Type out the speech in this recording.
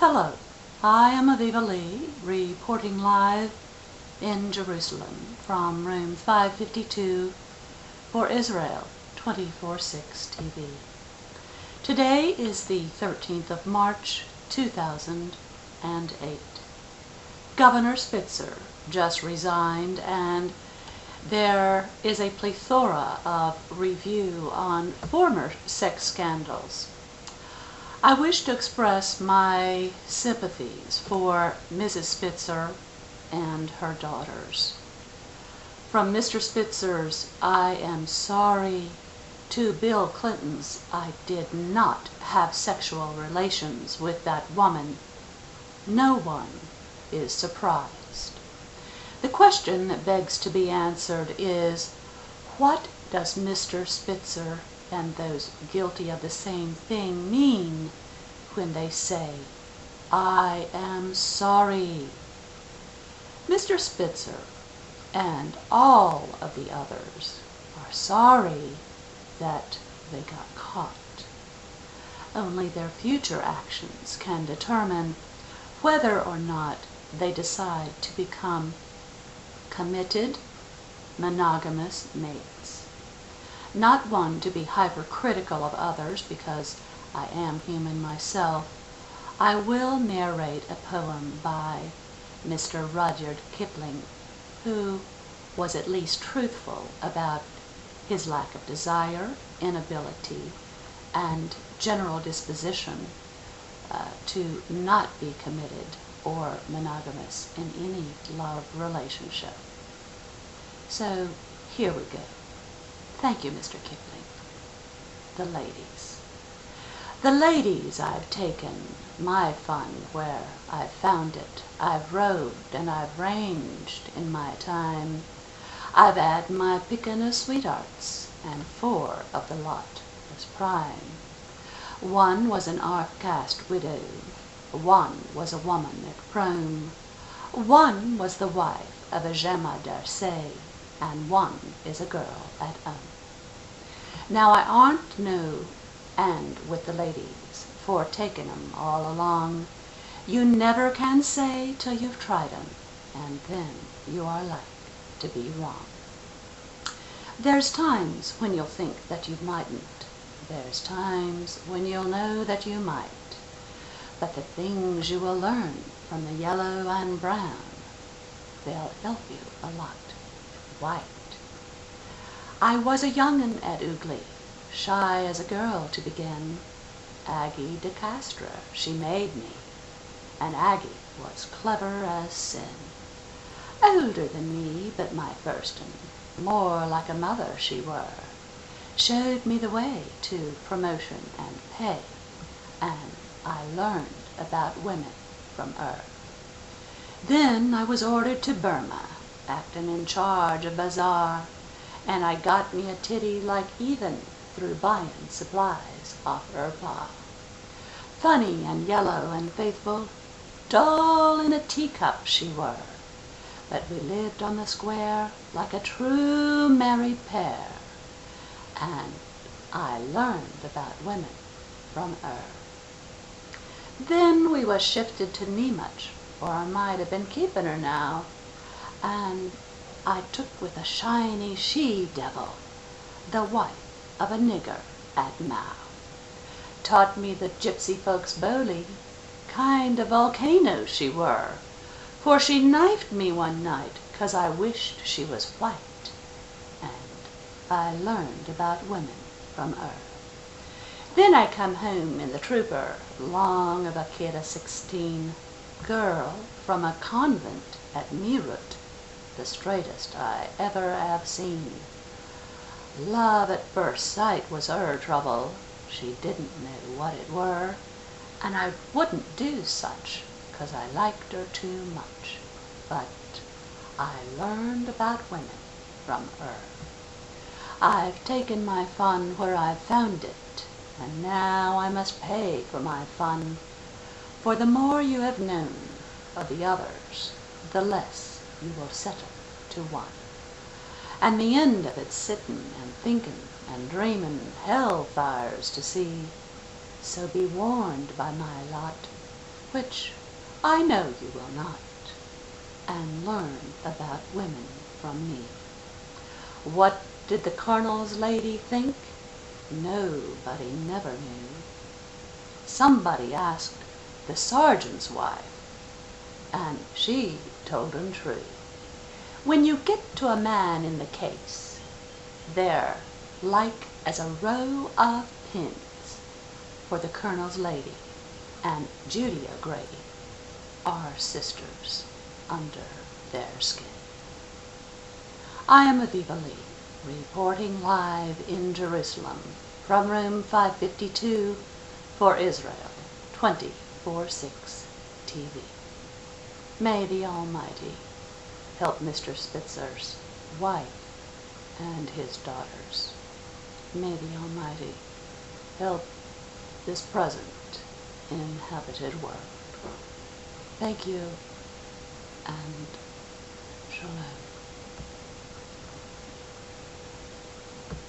Hello, I am Aviva reporting live in Jerusalem from room 552 for Israel 24/6 TV. Today is the 13th of March, 2008. Governor Spitzer just resigned, and there is a plethora of review on former sex scandals. I wish to express my sympathies for Mrs. Spitzer and her daughters. From Mr. Spitzer's "I am sorry" to Bill Clinton's "I did not have sexual relations with that woman," no one is surprised. The question that begs to be answered is, what does Mr. Spitzer and those guilty of the same thing mean when they say, "I am sorry"? Mr. Spitzer and all of the others are sorry that they got caught. Only their future actions can determine whether or not they decide to become committed, monogamous mates. Not one to be hypercritical of others, because I am human myself, I will narrate a poem by Mr. Rudyard Kipling, who was at least truthful about his lack of desire, inability, and general disposition to not be committed or monogamous in any love relationship. So here we go. Thank you, Mr. Kipling. The ladies. The ladies I've taken my fun where I've found it. I've roved and I've ranged in my time. I've had my pickin' of sweethearts, and 4 of the lot was prime. 1 was an half-caste widow, 1 was a woman at Rome, 1 was the wife of a Gemma d'Arcy, and 1 is a girl at home. Now I aren't no and with the ladies, for taking 'em all along, you never can say till you've tried 'em, and then you are like to be wrong. There's times when you'll think that you mightn't, there's times when you'll know that you might, but the things you will learn from the yellow and brown, they'll help you a lot white. I was a young'un at Ugly, shy as a girl to begin. Aggie de Castro, she made me, and Aggie was clever as sin. Older than me, but my first'un, more like a mother she were, showed me the way to promotion and pay, and I learned about women from her. Then I was ordered to Burma, actin' in charge of bazaar, and I got me a titty like Ethan through buyin' supplies off her pa. Funny and yellow and faithful, doll in a teacup she were, but we lived on the square like a true married pair, and I learned about women from her. Then we was shifted to Nemuch, or I might have been keepin' her now, and I took with a shiny she-devil, the wife of a nigger at Mao. Taught me the gypsy folks' bowly, kind of volcano she were, for she knifed me one night 'cause I wished she was white, and I learned about women from her. Then I come home in the trooper, long of a kid of 16, girl from a convent at Meerut, the straightest I ever have seen. Love at first sight was her trouble, she didn't know what it were, and I wouldn't do such 'cause I liked her too much, but I learned about women from her. I've taken my fun where I've found it, and now I must pay for my fun, for the more you have known of the others, the less you will settle to one. And the end of it's sittin' and thinkin' and dreamin' hell fires to see. So be warned by my lot, which I know you will not, and learn about women from me. What did the Colonel's lady think? Nobody never knew. Somebody asked the sergeant's wife, and she told 'em true. When you get to a man in the case, they're like as a row of pins, for the Colonel's lady and Judy O'Grady are sisters under their skin. I am Aviva Lee, reporting live in Jerusalem from room 552 for Israel 24/6 TV. May the Almighty help Mr. Spitzer's wife and his daughters. May the Almighty help this present inhabited world. Thank you, and shalom.